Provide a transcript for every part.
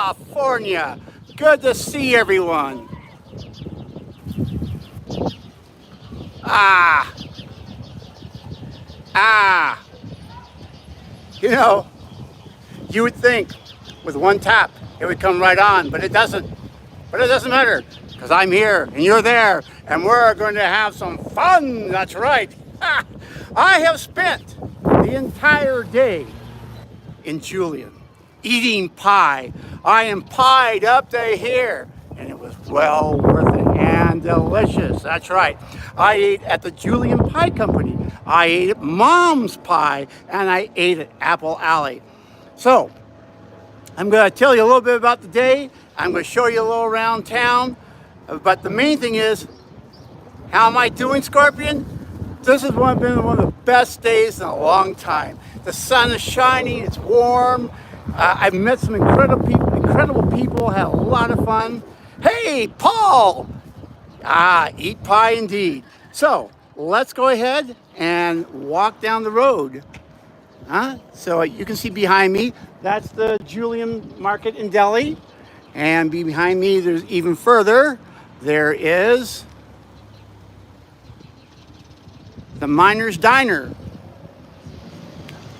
California. Good to see everyone. You know, you would think with one tap it would come right on, but it doesn't. But it doesn't matter, because I'm here and you're there, and we're going to have some fun. That's right. I have spent the entire day in Julian eating pie. I am pied up to here, and it was well worth it and delicious. That's right. I ate at the Julian Pie Company. I ate at Mom's Pie, and I ate at Apple Alley. So I'm going to tell you a little bit about the day. I'm going to show you a little around town. But the main thing is, how am I doing, Scorpion? This has been one of the best days in a long time. The sun is shining, it's warm. I've met some incredible people, had a lot of fun. Hey, Paul! Eat pie indeed. So let's go ahead and walk down the road. So you can see behind me, that's the Julian Market in Delhi. And behind me, there's even further, there is the Miner's Diner.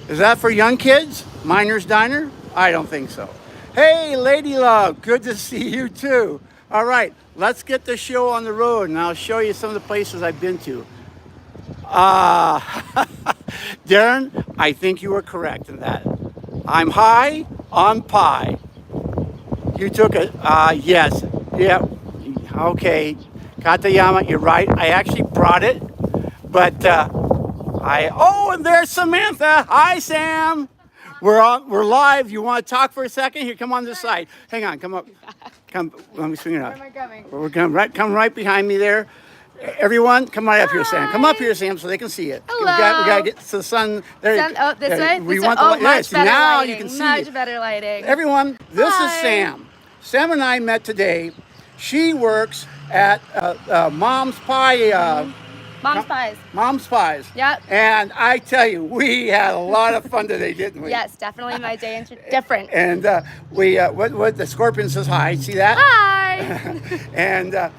Is that for young kids? Miner's Diner? I don't think so. Hey, Lady Love, good to see you too. All right, let's get the show on the road, and I'll show you some of the places I've been to. Darren, I think you were correct in that. I'm high on pie. You took it. Yes. Yeah. Okay. Katayama, you're right. I actually brought it. But oh, and there's Samantha. Hi, Sam. We're live. You want to talk for a second? Here, come on this side. Hang on. Come up. Come. Let me swing it up. Where am I coming? We're coming come right behind me there. Everyone, come right up here, Sam. Come up here, Sam, so they can see it. Hello. We gotta get to the sun. There. Oh, this way? We This want way? the Oh, much better now lighting. you can see Much it. better lighting. Everyone, this Hi. is Sam. Sam and I met today. She works at Mom's Pie. Mom's Pies. Mom's Pies. Yep. And I tell you, we had a lot of fun today, didn't we? Yes, definitely my day different. And what the Scorpion says hi. See that? Hi. And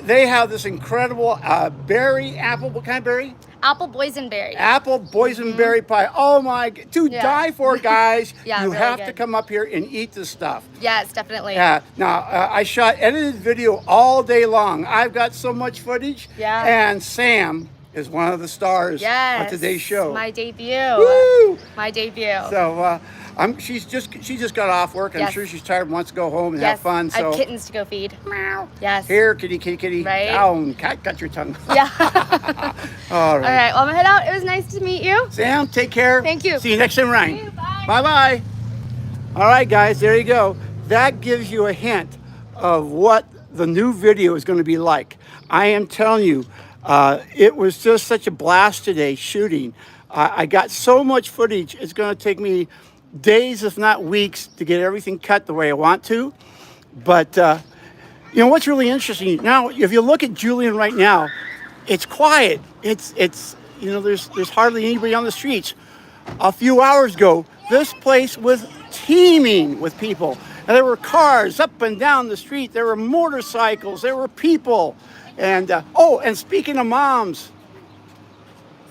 they have this incredible berry apple. What kind of berry? Apple boysenberry. Apple boysenberry pie. Oh my! To die for, guys. Yeah, you really have to good. come up here and eat this stuff. Yes, definitely. Yeah. Now I shot edited video all day long. I've got so much footage. Yeah. And Sam is one of the stars Yes. of today's show. My debut. Woo! My debut. So she just got off work. I'm Yes. sure she's tired and wants to go home and Yes. have fun. I So have kittens to go feed. meow. Yes. Here, kitty, kitty, kitty. Right. Down. Cat, cut your tongue. Yeah. All right. All right. Well, I'm gonna head out. It was nice to meet you. Sam, take care. Thank you. See you next time, Ryan. See you. Bye. Bye-bye. All right, guys, there you go. That gives you a hint of what the new video is going to be like. I am telling you, it was just such a blast today shooting. I got so much footage, it's going to take me days, if not weeks, to get everything cut the way I want to. But, you know, what's really interesting, now, if you look at Julian right now, it's quiet. It's you know, there's hardly anybody on the streets. A few hours ago, this place was teeming with people. And there were cars up and down the street. There were motorcycles. There were people. And, and speaking of moms,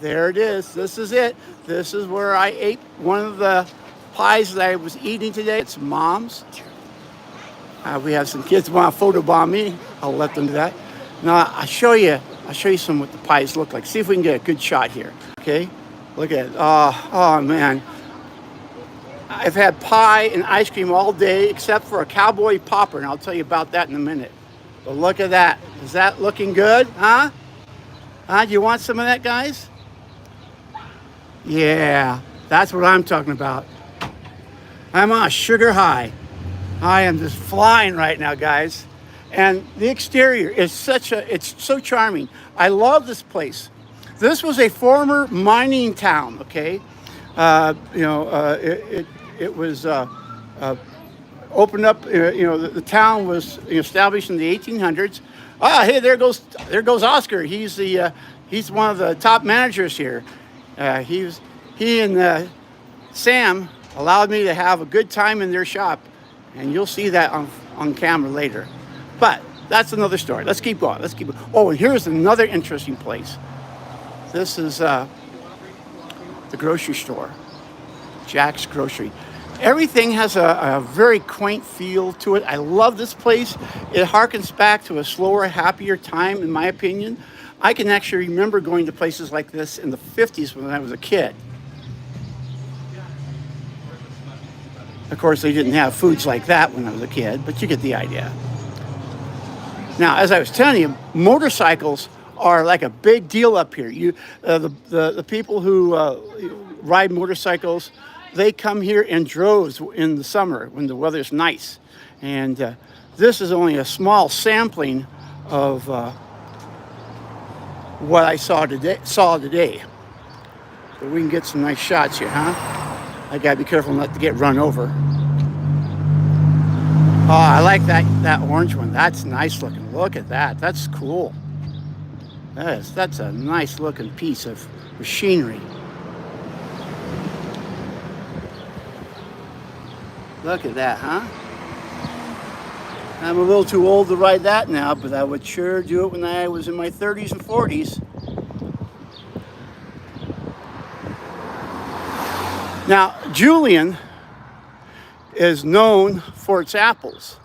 there it is. This is it. This is where I ate one of the pies that I was eating today. It's Mom's. We have some kids who want to photobomb me. I'll let them do that. Now, I'll show you some what the pies look like. See if we can get a good shot here. Okay? Look at it. Oh man. I've had pie and ice cream all day except for a cowboy popper, and I'll tell you about that in a minute. But look at that. Is that looking good? Huh? Do you want some of that, guys? Yeah, that's what I'm talking about. I'm on a sugar high. I am just flying right now, guys. And the exterior is it's so charming. I love this place. This was a former mining town, okay? It was opened up, the town was established in the 1800s. Hey, there goes Oscar. He's one of the top managers here. He and Sam allowed me to have a good time in their shop. And you'll see that on camera later. But that's another story. Let's keep going. Let's keep going. Oh, and here's another interesting place. This is the grocery store, Jack's Grocery. Everything has a very quaint feel to it. I love this place. It harkens back to a slower, happier time, in my opinion. I can actually remember going to places like this in the 50s when I was a kid. Of course, they didn't have foods like that when I was a kid, but you get the idea. Now, as I was telling you, motorcycles are like a big deal up here. The people who ride motorcycles, they come here in droves in the summer when the weather's nice. And this is only a small sampling of what I saw today. So we can get some nice shots here, huh? I gotta be careful not to get run over. Oh, I like that orange one. That's nice looking. Look at that. That's cool. That's a nice looking piece of machinery. Look at that, huh? I'm a little too old to ride that now, but I would sure do it when I was in my 30s and 40s. Now, Julian is known for its apples.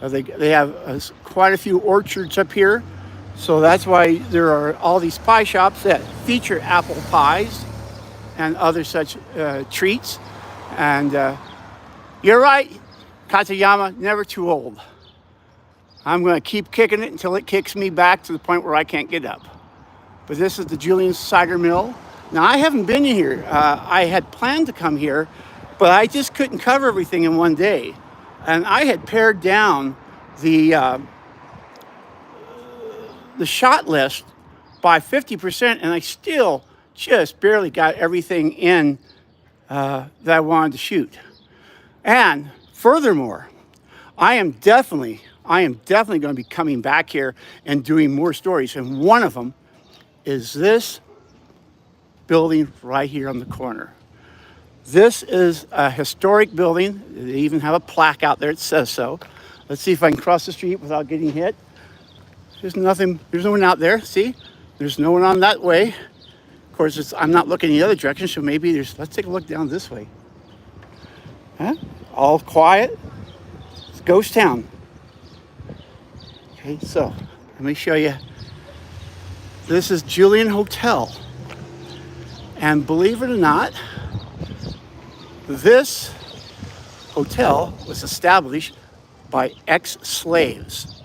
They have quite a few orchards up here, so that's why there are all these pie shops that feature apple pies and other such treats. And you're right, Katayama, never too old. I'm going to keep kicking it until it kicks me back to the point where I can't get up. But this is the Julian Cider Mill. Now, I haven't been here. I had planned to come here, but I just couldn't cover everything in one day. And I had pared down the shot list by 50%, and I still just barely got everything in that I wanted to shoot. And furthermore, I am definitely going to be coming back here and doing more stories. And one of them is this building right here on the corner. This is a historic building. They even have a plaque out there that says so. Let's see if I can cross the street without getting hit. There's no one out there, see? There's no one on that way. Of course, I'm not looking the other direction, so maybe let's take a look down this way. Huh? All quiet. It's ghost town. Okay, so let me show you. This is Julian Hotel. And believe it or not, this hotel was established by ex-slaves.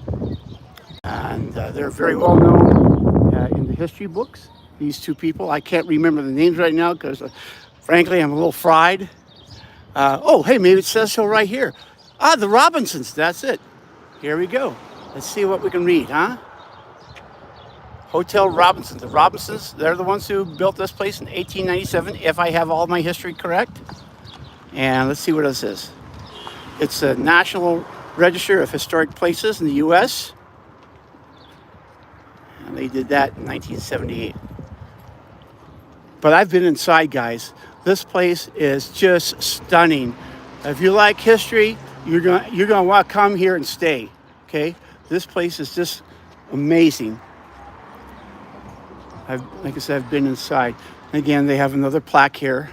And they're very well known in the history books. These two people, I can't remember the names right now because frankly, I'm a little fried. Oh, hey, maybe it says so right here. The Robinsons, that's it. Here we go. Let's see what we can read, huh? Hotel Robinson. The Robinsons, they're the ones who built this place in 1897, if I have all my history correct. And let's see what this is. It's a National Register of Historic Places in the U.S. And they did that in 1978. But I've been inside, guys. This place is just stunning. If you like history, you're gonna want to come here and stay. Okay, this place is just amazing. Like I said, I've been inside. Again, they have another plaque here.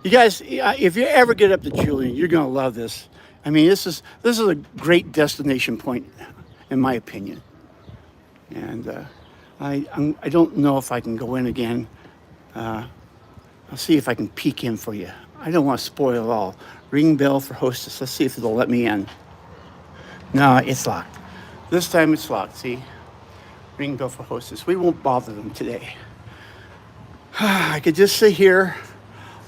You guys, if you ever get up to Julian, you're gonna love this. I mean, this is a great destination point, in my opinion. And I don't know if I can go in again. I'll see if I can peek in for you. I don't want to spoil it all. Ring bell for hostess. Let's see if they'll let me in. No, it's locked. This time it's locked, see? Ring bell for hostess. We won't bother them today. I could just sit here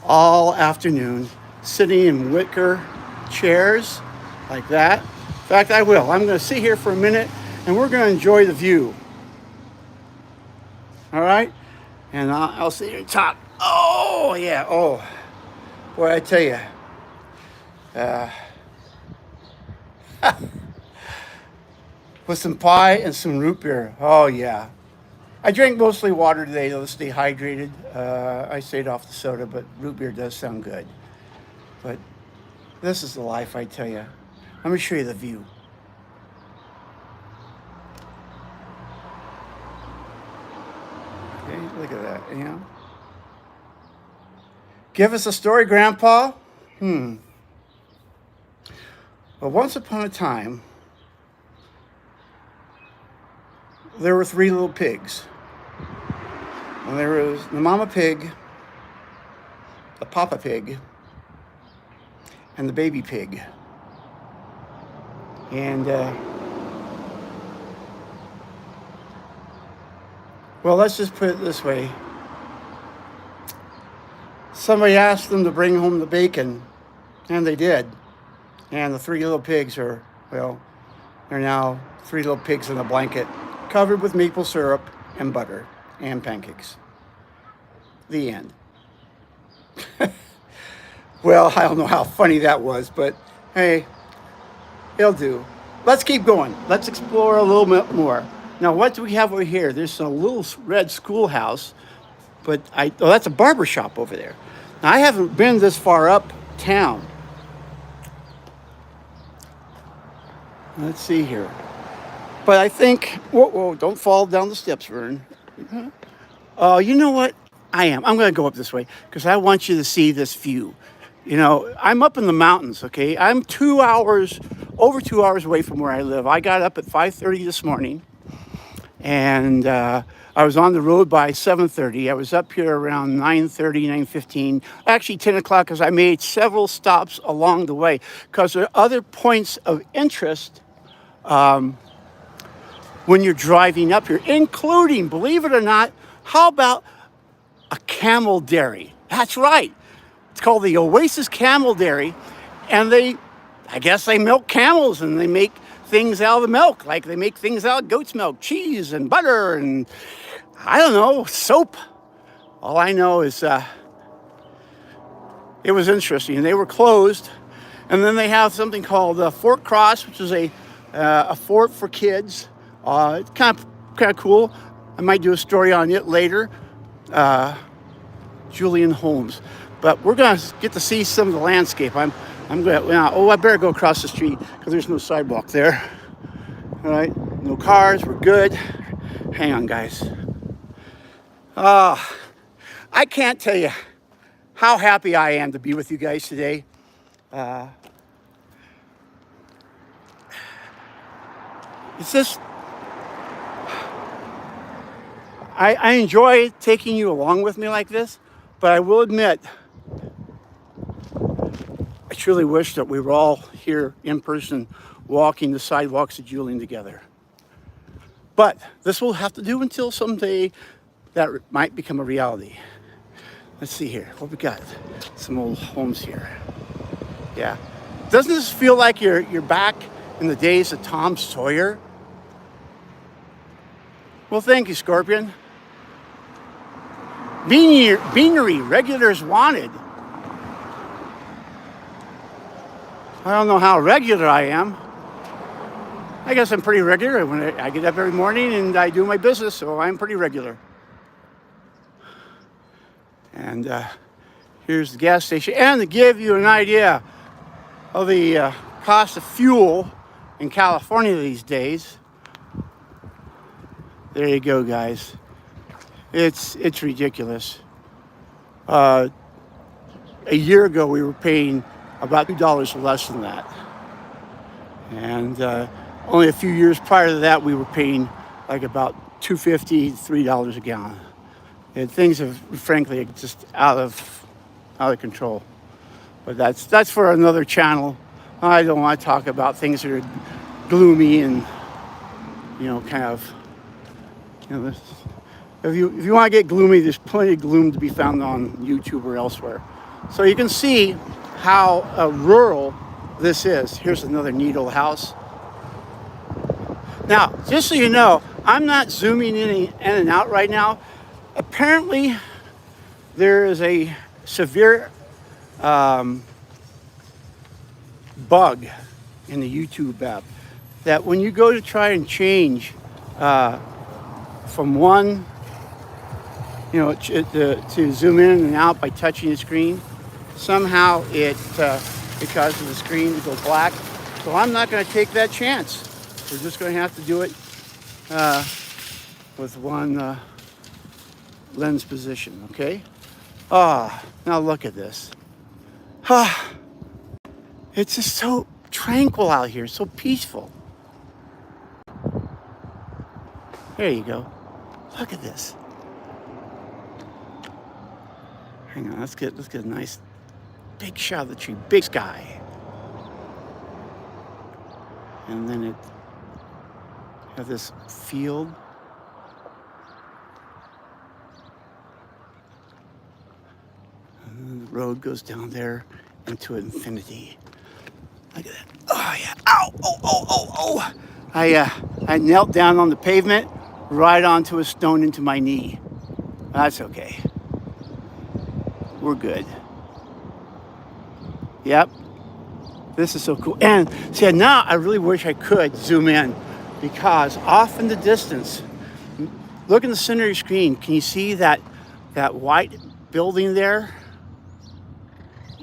all afternoon, sitting in wicker chairs like that. In fact, I will. I'm going to sit here for a minute, and we're going to enjoy the view. All right? And I'll sit here and talk. Oh, yeah. Oh, boy, I tell you. With some pie and some root beer. Oh, yeah. I drank mostly water today, though, to stay hydrated. I stayed off the soda, but root beer does sound good. But This is the life, I tell you. Let me show you the view. Okay, look at that, you know. Give us a story, Grandpa. Well, once upon a time, there were 3 little pigs. And there was the mama pig, the papa pig, and the baby pig. And, well, let's just put it this way. Somebody asked them to bring home the bacon, and they did. And the 3 little pigs are, well, they're now 3 little pigs in a blanket covered with maple syrup and butter and pancakes. The end. Well, I don't know how funny that was, but hey, it'll do. Let's keep going. Let's explore a little bit more. Now, what do we have over here? There's a little red schoolhouse, but that's a barber shop over there. Now, I haven't been this far uptown. Let's see here. But I think, whoa, don't fall down the steps, Vern. You know what? I'm going to go up this way because I want you to see this view. You know, I'm up in the mountains, okay? I'm over 2 hours away from where I live. I got up at 5:30 this morning, and I was on the road by 7:30. I was up here around 9:30, 9:15, actually 10 o'clock, because I made several stops along the way because there are other points of interest when you're driving up here, including, believe it or not, how about a camel dairy? That's right. It's called the Oasis Camel Dairy, and I guess they milk camels and they make things out of the milk, like they make things out of goat's milk, cheese and butter and, I don't know, soap. All I know is it was interesting. They were closed, and then they have something called Fort Cross, which is a fort for kids. It's kind of cool. I might do a story on it later. Julian Holmes. But we're going to get to see some of the landscape. I'm going to, I better go across the street because there's no sidewalk there. All right, no cars, we're good. Hang on, guys. I can't tell you how happy I am to be with you guys today. It's just, I enjoy taking you along with me like this, but I will admit, I truly wish that we were all here in person walking the sidewalks of Julian together. But this will have to do until someday that might become a reality. Let's see here. What we got? Some old homes here. Yeah. Doesn't this feel like you're back in the days of Tom Sawyer? Well, thank you, Scorpion. Beanery, regulars wanted. I don't know how regular I am. I guess I'm pretty regular. When I get up every morning and I do my business, so I'm pretty regular. And here's the gas station. And to give you an idea of the cost of fuel in California these days, there you go, guys. It's ridiculous. A year ago, we were paying about $2 less than that. And only a few years prior to that, we were paying like about $2.50, $3 a gallon. And things have, frankly, just out of control. But that's for another channel. I don't want to talk about things that are gloomy and, kind of, this. If you want to get gloomy, there's plenty of gloom to be found on YouTube or elsewhere. So you can see how rural this is. Here's another neat old house. Now, just so you know, I'm not zooming in and out right now. Apparently, there is a severe bug in the YouTube app that when you go to try and change from one, to zoom in and out by touching the screen, somehow it because of the screen to go black. So I'm not going to take that chance. We're just going to have to do it with one lens position, okay? Now look at this. It's just so tranquil out here, so peaceful. There you go. Look at this. Hang on, let's get a nice big shot of the tree, big sky. And then it have this field. And then the road goes down there into infinity. Look at that. Oh yeah. Ow! Oh. I knelt down on the pavement, right onto a stone into my knee. That's okay. We're good. Yep. This is so cool. And see, now I really wish I could zoom in, because off in the distance, look in the center of your screen. Can you see that white building there?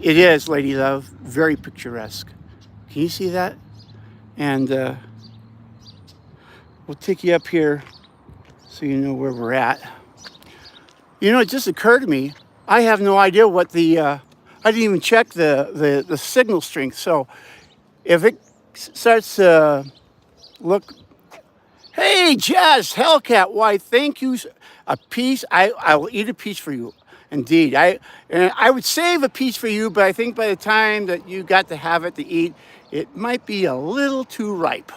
It is, Lady Love, very picturesque. Can you see that? And we'll take you up here so you know where we're at. You know, it just occurred to me, I have no idea what I didn't even check the signal strength. So if it starts to look, hey, Jess, Hellcat, why, thank you. A piece, I will eat a piece for you. Indeed. I would save a piece for you, but I think by the time that you got to have it to eat, it might be a little too ripe.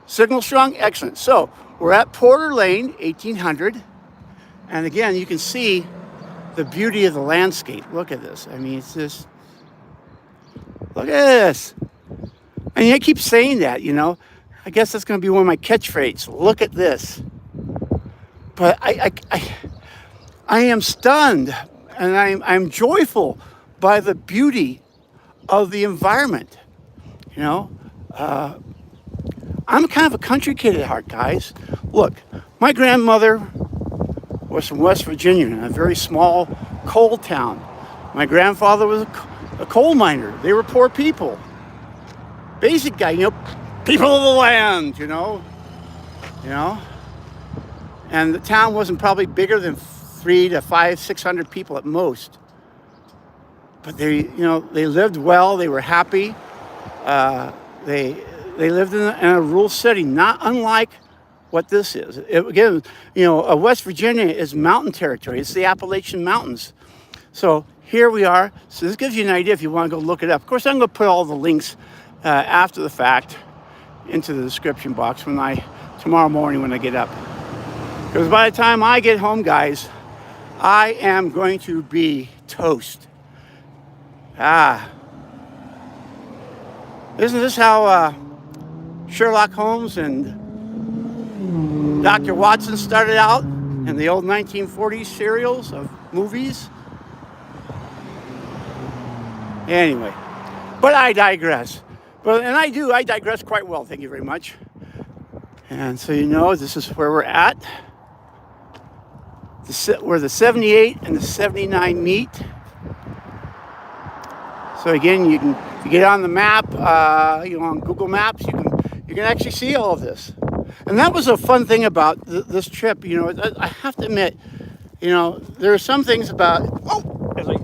Signal strong, excellent. So we're at Porter Lane, 1800. And again, you can see the beauty of the landscape. Look at this. I mean, it's just, look at this. And I keep saying that, you know. I guess that's going to be one of my catchphrases. Look at this. But I am stunned, and I'm joyful by the beauty of the environment. You know, I'm kind of a country kid at heart, guys. Look, my grandmother was from West Virginia, in a very small coal town. My grandfather was a coal miner. They were poor people. Basic guy, you know, people of the land, you know. And the town wasn't probably bigger than 300 to 500, 600 people at most. But they lived well. They were happy. They lived in a rural setting, not unlike what this is. Again, West Virginia is mountain territory. It's the Appalachian Mountains. So here we are. So this gives you an idea if you want to go look it up. Of course, I'm going to put all the links after the fact into the description box tomorrow morning when I get up. Because by the time I get home, guys, I am going to be toast. Isn't this how Sherlock Holmes and Dr. Watson started out in the old 1940s serials of movies? Anyway, but I digress. I digress quite well, thank you very much. And so this is where we're at. Where the 78 and the 79 meet. So again, you get on the map, on Google Maps, you can actually see all of this. And that was a fun thing about this trip. I have to admit, there are some things about, as I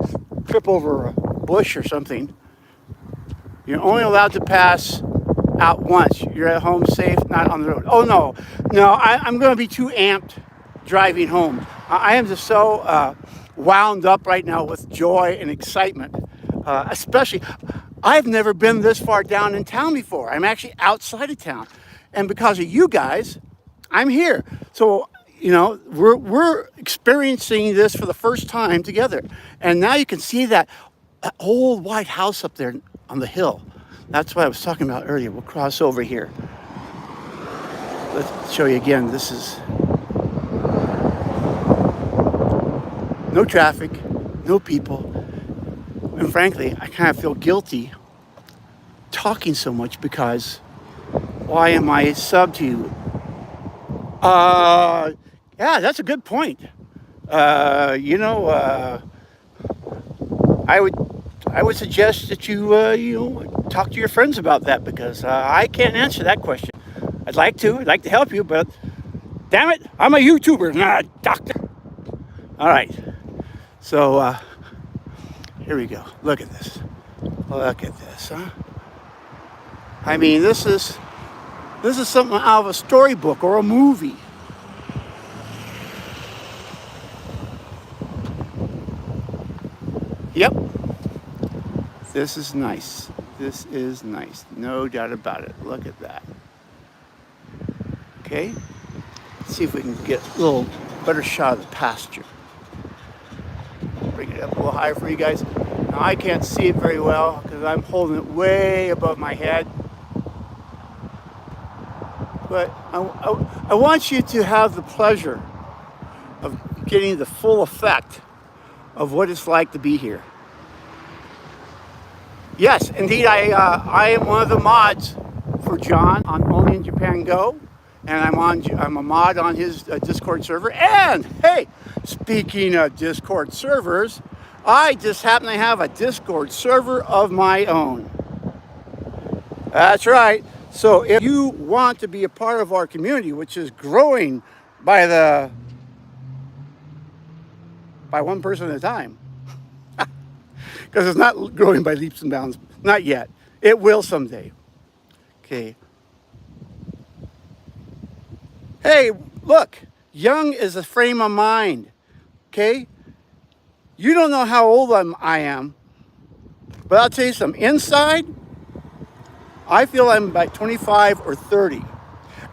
trip over a bush or something, you're only allowed to pass out once. You're at home safe, not on the road. Oh, no, I'm going to be too amped driving home. I am just so wound up right now with joy and excitement. Especially, I've never been this far down in town before. I'm actually outside of town. And because of you guys, I'm here. So, we're experiencing this for the first time together. And now you can see that old white house up there on the hill. That's what I was talking about earlier. We'll cross over here. Let's show you again. This is no traffic, no people. And frankly, I kind of feel guilty talking so much because why am I sub to you? Yeah, that's a good point. I I would suggest that you talk to your friends about that, because I can't answer that question. I'd like to help you, but damn it, I'm a YouTuber, not a doctor. All right, so here we go. Look at this. Look at this, huh? I mean, this is something out of a storybook or a movie. Yep. This is nice. This is nice. No doubt about it. Look at that. Okay. Let's see if we can get a little better shot of the pasture. Bring it up a little higher for you guys. Now, I can't see it very well because I'm holding it way above my head. But I want you to have the pleasure of getting the full effect of what it's like to be here. Yes, indeed, I am one of the mods for John on Only in Japan Go, and I'm a mod on his Discord server. And hey, speaking of Discord servers, I just happen to have a Discord server of my own. That's right. So if you want to be a part of our community, which is growing by one person at a time, because it's not growing by leaps and bounds, not yet. It will someday. Okay. Hey, look, young is a frame of mind. Okay. You don't know how old I am, but I'll tell you something. Inside, I feel I'm about 25 or 30.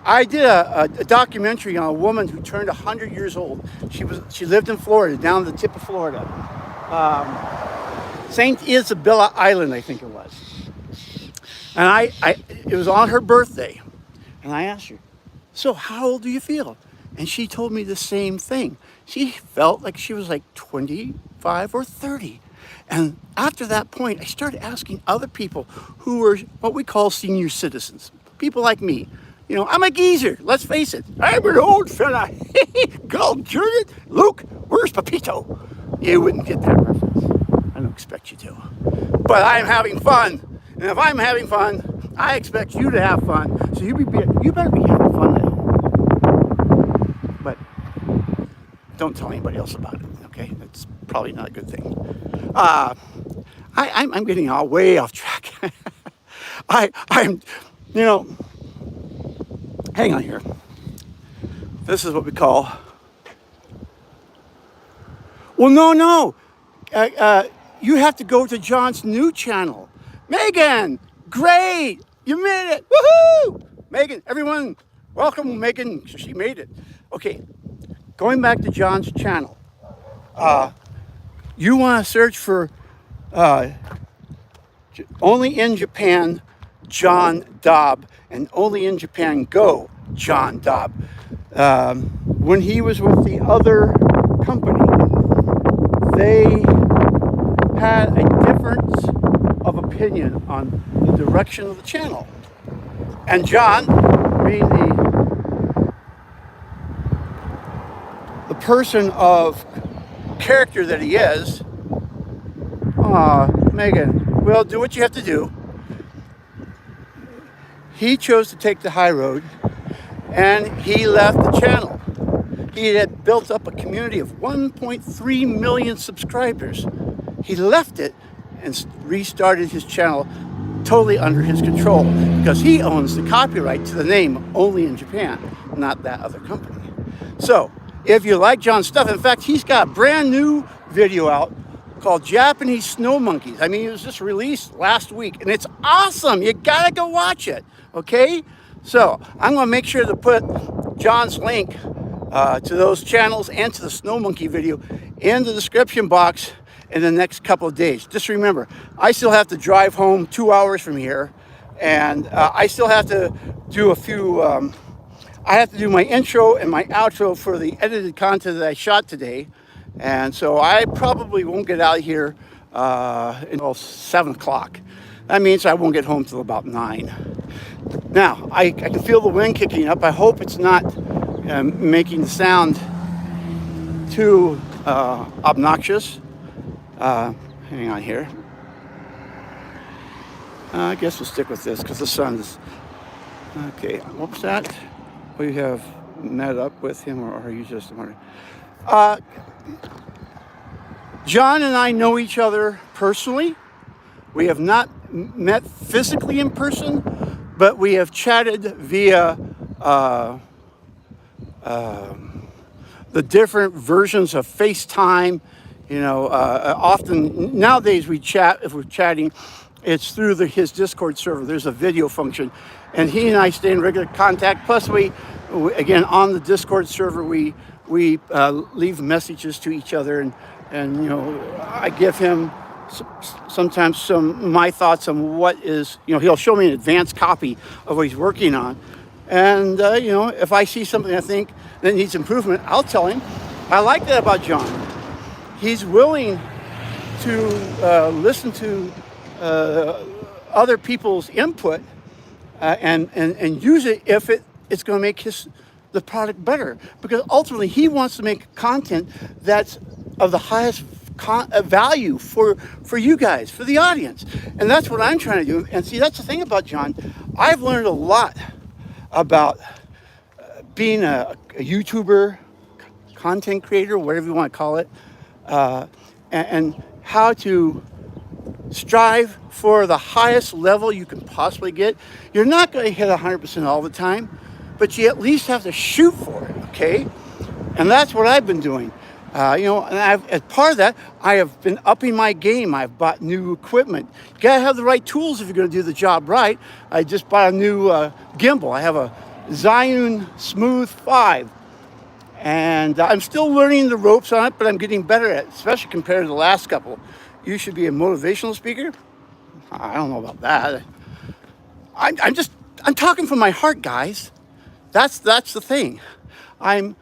I did a documentary on a woman who turned 100 years old. She lived in Florida, down the tip of Florida. St. Isabella Island, I think it was. And it was on her birthday. And I asked her, so how old do you feel? And she told me the same thing. She felt like she was like 25 or 30. And after that point, I started asking other people who were what we call senior citizens. People like me. You know, I'm a geezer, let's face it. I'm an old fella. God darn it. Luke, where's Pepito? You wouldn't get that reference. I don't expect you to. But I'm having fun. And if I'm having fun, I expect you to have fun. So you better be having fun now. But don't tell anybody else about it, okay? That's probably not a good thing. I'm getting all way off track. I'm, hang on here. This is what we call, well, no. You have to go to John's new channel. Megan, great, you made it, woohoo! Megan, everyone, welcome Megan, she made it. Okay, going back to John's channel. You want to search for Only in Japan John Daub and Only in Japan Go John Daub. When he was with the other company, they had a difference of opinion on the direction of the channel. And John, being the person of character that he is, Megan, well, do what you have to do. He chose to take the high road, and he left the channel. He had built up a community of 1.3 million subscribers. He left it and restarted his channel totally under his control, because he owns the copyright to the name Only in Japan, not that other company. So if you like John's stuff, in fact, he's got a brand new video out called Japanese Snow Monkeys. I mean, it was just released last week, and it's awesome. You gotta go watch it, okay? So I'm gonna make sure to put John's link to those channels and to the Snow Monkey video in the description box in the next couple of days. Just remember, I still have to drive home 2 hours from here, and I still have to do a few, I have to do my intro and my outro for the edited content that I shot today. And so I probably won't get out of here until 7 o'clock. That means I won't get home till about 9. Now, I can feel the wind kicking up. I hope it's not making the sound too obnoxious. Hang on here. I guess we'll stick with this because the sun is... Okay, what was that? We have met up with him, or are you just wondering? John and I know each other personally. We have not met physically in person, but we have chatted via the different versions of FaceTime. Often nowadays we chat, if we're chatting, it's through his Discord server. There's a video function, and he and I stay in regular contact. Plus, we again on the Discord server we leave messages to each other, and I give him sometimes some my thoughts on what is, he'll show me an advanced copy of what he's working on, and if I see something I think that needs improvement, I'll tell him. I like that about John. He's willing to listen to other people's input and use it if it's going to make the product better, because ultimately he wants to make content that's of the highest value for you guys, for the audience. And that's what I'm trying to do. And see, that's the thing about John. I've learned a lot about being a YouTuber, content creator, whatever you want to call it, and how to strive for the highest level you can possibly get. You're not going to hit 100% all the time, but you at least have to shoot for it, okay? And that's what I've been doing. And as part of that, I have been upping my game. I've bought new equipment. You gotta have the right tools if you're gonna do the job right. I just bought a new gimbal. I have a Zhiyun Smooth 5. And I'm still learning the ropes on it, but I'm getting better at it, especially compared to the last couple. You should be a motivational speaker? I don't know about that. I'm talking from my heart, guys. That's the thing. I'm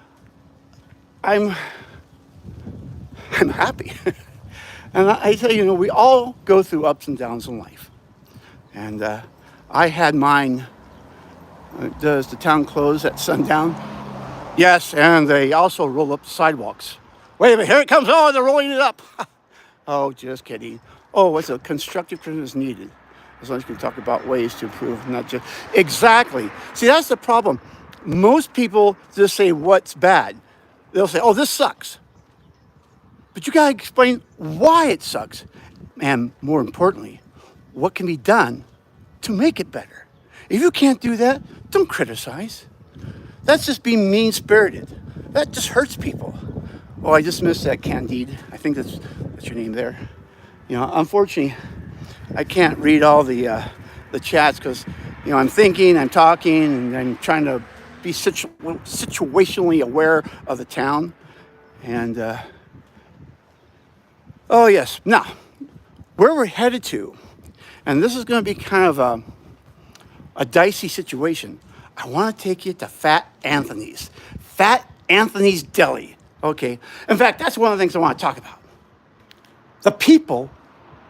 happy. And I tell you, we all go through ups and downs in life. And I had mine. Does the town close at sundown? Yes, and they also roll up the sidewalks. Wait a minute, here it comes. Oh, they're rolling it up. Oh, just kidding. Oh, what's a constructive criticism is needed. As long as we can talk about ways to improve, not just... Exactly. See, that's the problem. Most people just say what's bad. They'll say, oh, this sucks. But you got to explain why it sucks. And more importantly, what can be done to make it better. If you can't do that, don't criticize. That's just being mean-spirited. That just hurts people. Oh, I just missed that, Candide. I think that's your name there. Unfortunately, I can't read all the chats because, I'm thinking, I'm talking, and I'm trying to be situationally aware of the town. And, oh, yes. Now, where we're headed to, and this is going to be kind of a dicey situation. I want to take you to Fat Anthony's. Fat Anthony's Deli. Okay. In fact, that's one of the things I want to talk about. The people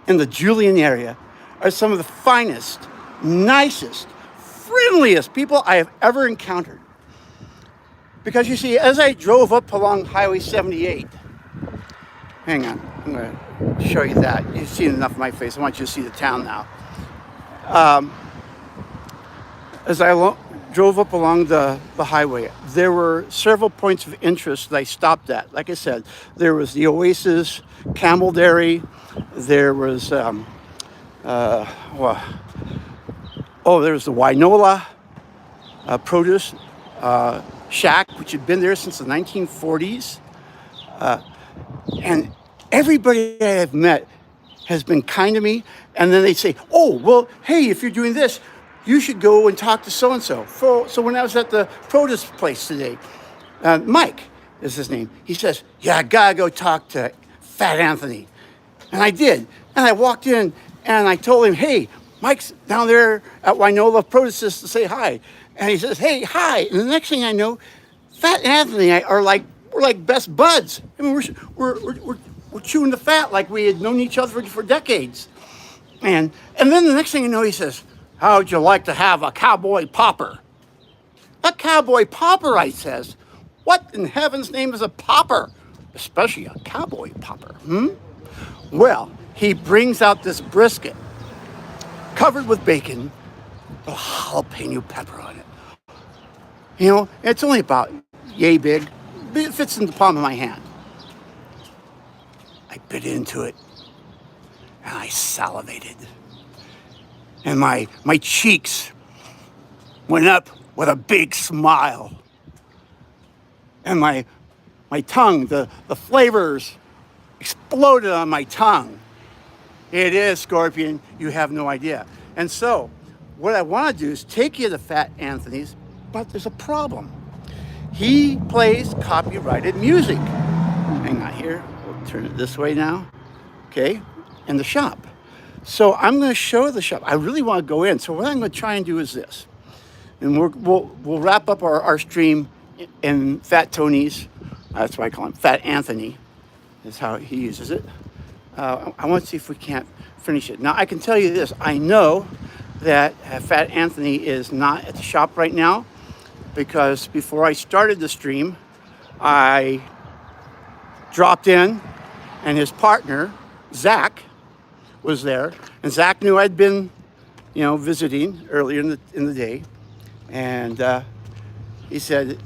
in the Julian area are some of the finest, nicest, friendliest people I have ever encountered. Because you see, as I drove up along Highway 78, hang on, I'm going to show you that. You've seen enough of my face. I want you to see the town now. As I drove up along the highway, there were several points of interest that I stopped at. Like I said, there was the Oasis Camel Dairy. There was, there was the Wynola Produce Shack, which had been there since the 1940s. And everybody I have met has been kind to me. And then they say, oh, well, hey, if you're doing this, you should go and talk to so-and-so. So when I was at the produce place today, Mike is his name. He says, yeah, I gotta go talk to Fat Anthony. And I did. And I walked in and I told him, hey, Mike's down there at Wynola Produce to say hi. And he says, hey, hi. And the next thing I know, Fat Anthony and I we're like best buds. I mean, we're chewing the fat like we had known each other for decades. And then the next thing you know, he says, how would you like to have a cowboy popper? A cowboy popper, I says. What in heaven's name is a popper? Especially a cowboy popper, Well, he brings out this brisket. covered with bacon, with a jalapeno pepper on it. You know, it's only about yay big. It fits in the palm of my hand. I bit into it and I salivated. And my cheeks went up with a big smile. And my tongue, the flavors exploded on my tongue. It is, Scorpion, you have no idea. And so, what I want to do is take you to Fat Anthony's, but there's a problem. He plays copyrighted music. Hang on here, we'll turn it this way now. Okay, in the shop. So I'm going to show the shop. I really want to go in. So what I'm going to try and do is this. And we'll wrap up our stream in Fat Tony's. That's why I call him Fat Anthony. Is how he uses it. I want to see if we can't finish it. Now I can tell you this. I know that Fat Anthony is not at the shop right now because before I started the stream, I dropped in and his partner, Zach, was there. And Zach knew I'd been, visiting earlier in the day. And he said,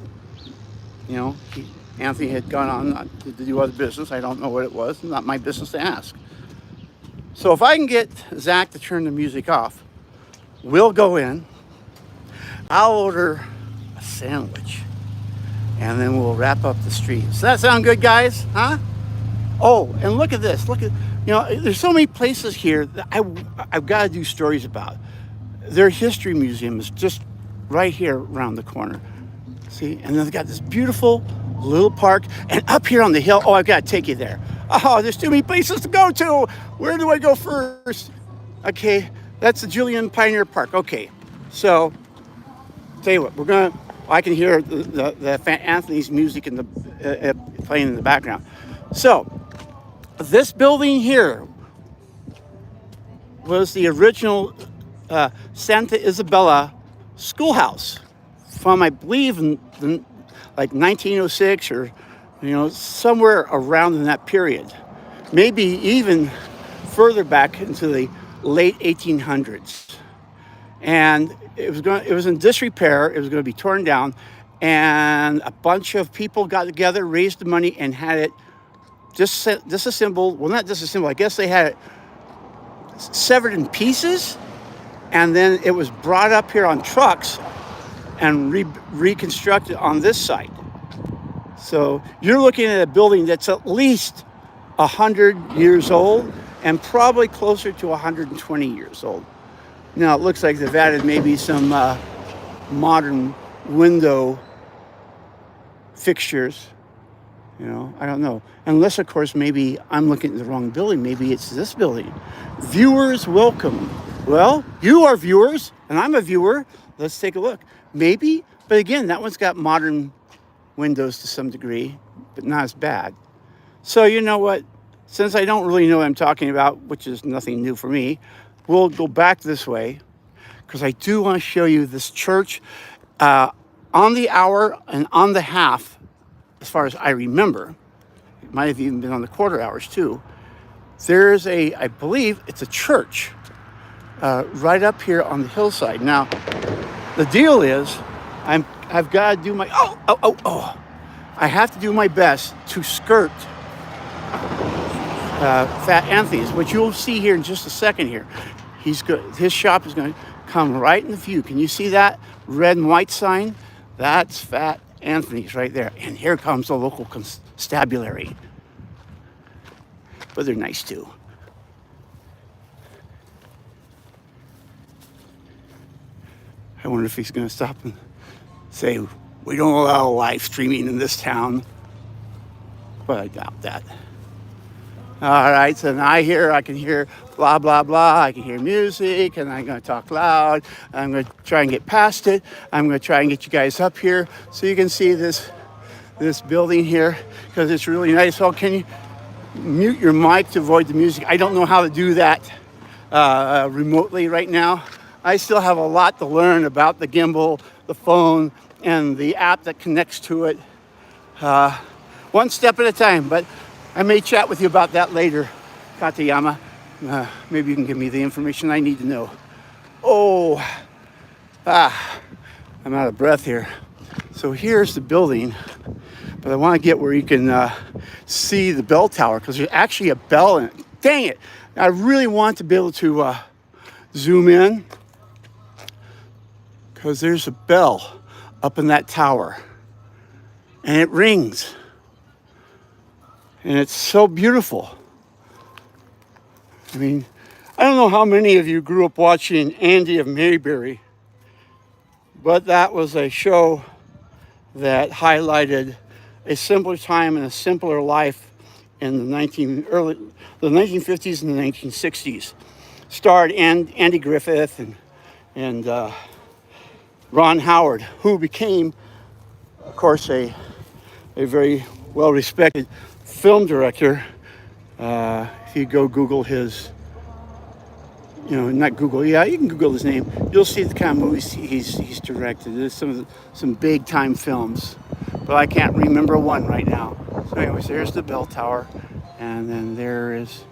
Anthony had gone on to do other business. I don't know what it was. Not my business to ask. So if I can get Zach to turn the music off, we'll go in. I'll order a sandwich. And then we'll wrap up the stream. Does that sound good, guys? Huh? Oh, and look at this. Look at, there's so many places here that I've got to do stories about. Their history museum is just right here around the corner. See? And then they've got this beautiful little park. And up here on the hill, I've got to take you there. Oh, there's too many places to go to. Where do I go first? Okay, that's the Julian Pioneer Park. Okay, so tell you what, I can hear the Fat Anthony's music in the playing in the background. So this building here was the original Santa Isabella schoolhouse from, I believe, like 1906 or, somewhere around in that period. Maybe even further back into the late 1800s. And it was in disrepair. It was going to be torn down. And a bunch of people got together, raised the money, and had it disassembled. Well, not disassembled. I guess they had it severed in pieces. And then it was brought up here on trucks and reconstructed on this site. So you're looking at a building that's at least 100 years old and probably closer to 120 years old. Now it looks like they've added maybe some modern window fixtures. I don't know. Unless, of course, maybe I'm looking at the wrong building. Maybe it's this building. Viewers, welcome. Well, you are viewers, and I'm a viewer. Let's take a look. Maybe, but again, that one's got modern windows to some degree, but not as bad. So you know what? Since I don't really know what I'm talking about, which is nothing new for me, we'll go back this way because I do want to show you this church on the hour and on the half, as far as I remember. It might have even been on the quarter hours too. There's I believe it's a church right up here on the hillside. Now, the deal is I've got to do my, I have to do my best to skirt Fat Anthony's, which you'll see here in just a second here. His shop is going to come right in the view. Can you see that red and white sign? That's Fat Anthony's right there. And here comes the local constabulary. But they're nice too. I wonder if he's going to stop and say, we don't allow live streaming in this town. But I doubt that. All right, so now I can hear blah, blah, blah. I can hear music, and I'm going to talk loud. I'm going to try and get past it. I'm going to try and get you guys up here so you can see this building here because it's really nice. So can you mute your mic to avoid the music? I don't know how to do that remotely right now. I still have a lot to learn about the gimbal, the phone, and the app that connects to it. One step at a time, but I may chat with you about that later, Katayama. Maybe you can give me the information I need to know. Oh, I'm out of breath here. So here's the building, but I want to get where you can see the bell tower because there's actually a bell in it. Dang it! I really want to be able to zoom in because there's a bell up in that tower and it rings and it's so beautiful. I mean, I don't know how many of you grew up watching Andy of Mayberry, but that was a show that highlighted a simpler time and a simpler life in the 1950s and the 1960s. Starred Andy Griffith and Ron Howard, who became, of course, a very well-respected film director. If you go Google his, not Google, yeah, you can Google his name. You'll see the kind of movies he's directed. There's some big time films, but I can't remember one right now. So anyways, there's the bell tower, and then there is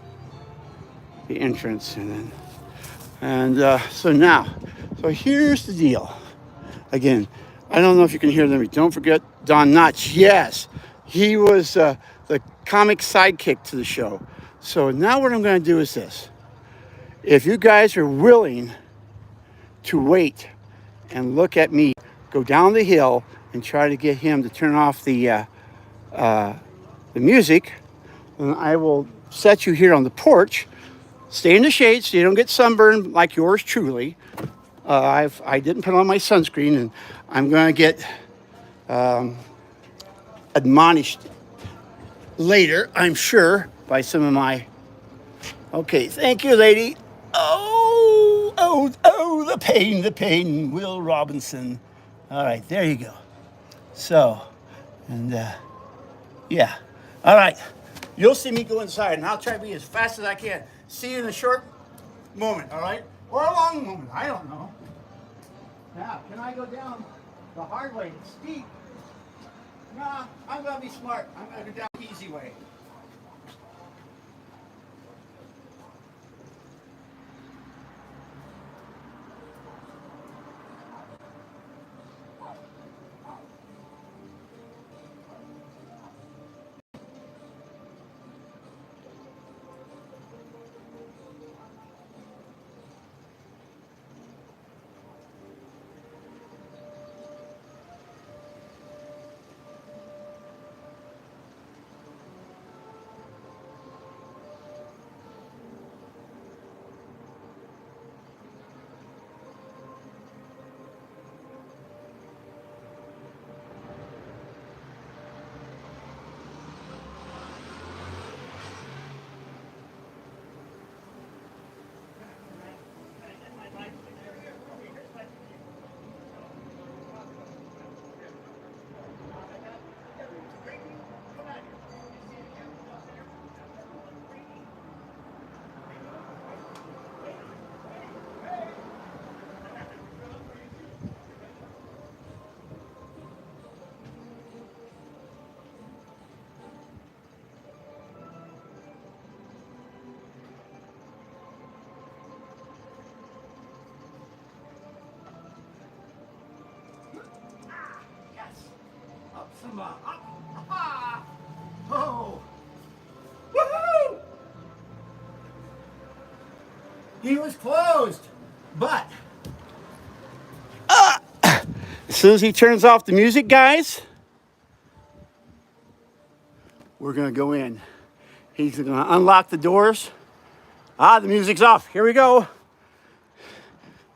the entrance, so here's the deal. Again, I don't know if you can hear them. Don't forget Don Knotts. Yes, he was the comic sidekick to the show. So now what I'm going to do is this. If you guys are willing to wait and look at me go down the hill and try to get him to turn off the music, then I will set you here on the porch. Stay in the shade so you don't get sunburned like yours truly. I didn't put on my sunscreen, and I'm going to get admonished later, I'm sure, by some of my... Okay, thank you, lady. Oh, the pain, Will Robinson. All right, there you go. So, yeah. All right, you'll see me go inside, and I'll try to be as fast as I can. See you in a short moment, all right? Or a long moment, I don't know. Now, can I go down the hard way? It's steep. Nah, I'm gonna be smart. I'm gonna go down the easy way. Up. Oh. Woohoo! He was closed, but as soon as he turns off the music, guys, we're gonna go in. He's gonna unlock the doors. The music's off. Here we go.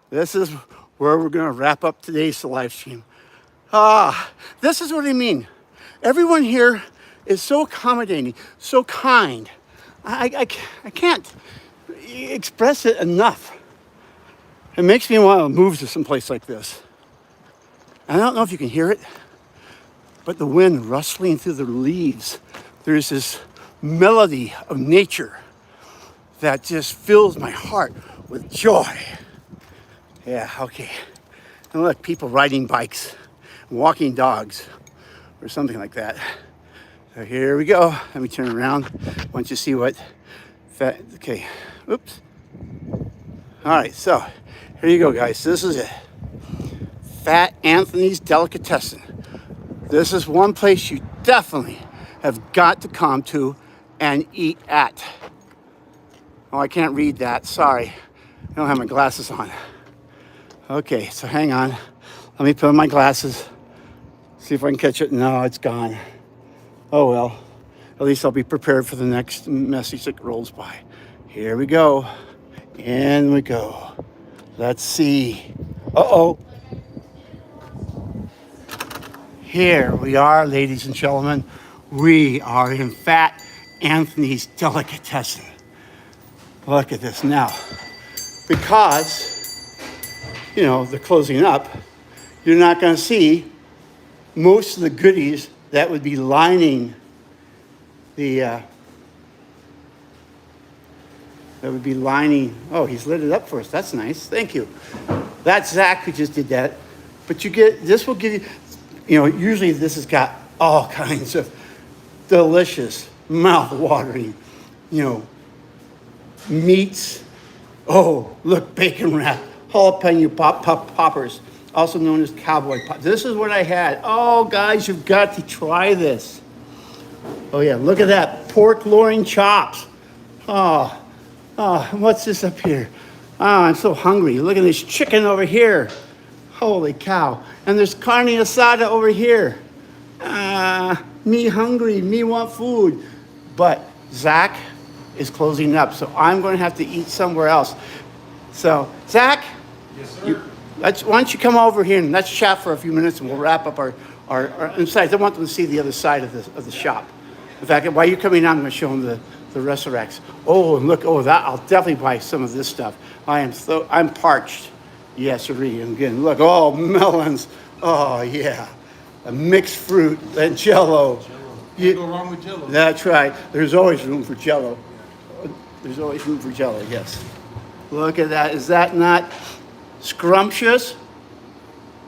This is where we're gonna wrap up today's live stream. This is what I mean. Everyone here is so accommodating, so kind. I can't express it enough. It makes me want to move to some place like this. I don't know if you can hear it, but the wind rustling through the leaves, there's this melody of nature that just fills my heart with joy. Yeah, okay. And look, people riding bikes, walking dogs, or something like that. So here we go. Let me turn around. Once you see what okay, oops. All right, so Here you go, guys. This is it. Fat Anthony's Delicatessen. This is one place you definitely have got to come to and eat at. Oh, I can't read that. Sorry. I don't have my glasses on. Okay, so hang on. Let me put on my glasses. See if I can catch it. No, it's gone. Oh well. At least I'll be prepared for the next message that rolls by. Here we go. In we go. Let's see. Uh-oh. Here we are, ladies and gentlemen. We are in Fat Anthony's Delicatessen. Look at this now. Because, you know, they're closing up, you're not going to see most of the goodies that would be lining the, oh, he's lit it up for us. That's nice. Thank you. That's Zach who just did that. But you get, this will give you, you know, usually this has got all kinds of delicious, mouth-watering, you know, meats. Oh, look, bacon wrap, jalapeno poppers, also known as cowboy pop. This is what I had. Oh, guys, you've got to try this. Oh, yeah, look at that. Pork loin chops. Oh, what's this up here? Oh, I'm so hungry. Look at this chicken over here. Holy cow. And there's carne asada over here. Me hungry, me want food. But Zach is closing up, so I'm going to have to eat somewhere else. So, Zach, Yes, sir. why don't you come over here and let's chat for a few minutes and we'll wrap up our insides. I want them to see the other side of the shop. In fact, while you're coming out, I'm going to show them the restaurants. Oh, and look, that I'll definitely buy some of this stuff. I'm parched. Yes, sirree. And again, look, melons. Oh, yeah. A mixed fruit and Jello. Can't go wrong with Jello. That's right. There's always room for Jello. There's always room for Jello, yes. Look at that. Is that not scrumptious?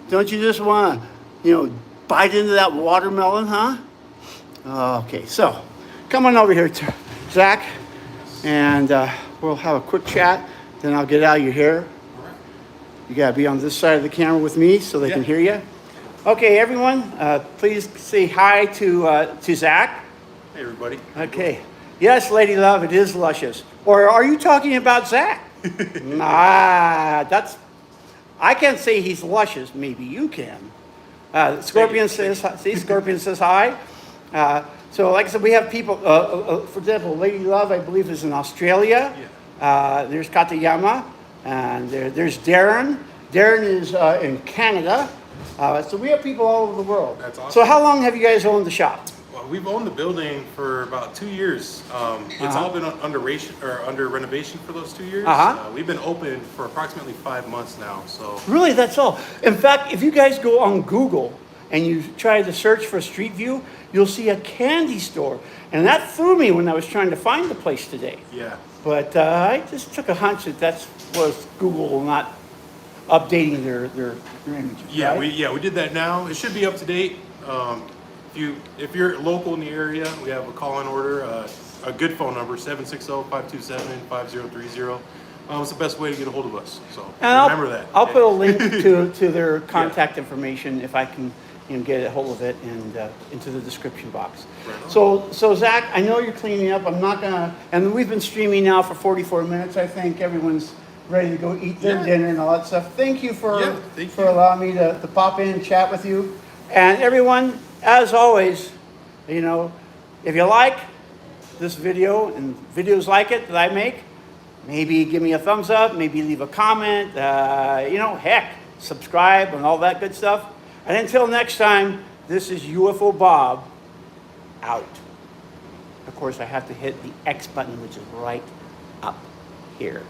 Don't you just want to, bite into that watermelon, huh? Okay, so come on over here, Zach, and we'll have a quick chat. Then I'll get out of your hair. You got to be on this side of the camera with me so they can hear you. Okay, everyone, please say hi to Zach. Hey, everybody. Okay. Yes, Lady Love, it is luscious. Or are you talking about Zach? I can't say he's luscious. Maybe you can. Scorpion says hi. So like I said, we have people, for example, Lady Love, I believe, is in Australia. There's Cuyamaca, and there's Darren. Darren is in Canada. So we have people all over the world. That's awesome. So how long have you guys owned the shop? Well, we've owned the building for about 2 years. It's all been under renovation for those 2 years. We've been open for approximately 5 months now. So Really, that's all. In fact, if you guys go on Google and you try to search for Street View, you'll see a candy store. And that threw me when I was trying to find the place today. yeah, But I just took a hunch that was Google not updating their images. yeah, right? we did that now. It should be up to date. If you're local in the area, we have a call-in order. A good phone number, 760-527-5030. It's the best way to get a hold of us. So remember that. I'll put a link to their contact information if I can get a hold of it and into the description box. Right on. So Zach, I know you're cleaning up. I'm not gonna, and we've been streaming now for 44 minutes. I think everyone's ready to go eat their dinner and all that stuff. Thank you for allowing me to pop in and chat with you. And everyone, as always, if you like this video and videos like it that I make, maybe give me a thumbs up, maybe leave a comment, heck, subscribe and all that good stuff. And until next time, this is UFO Bob out. Of course, I have to hit the X button, which is right up here.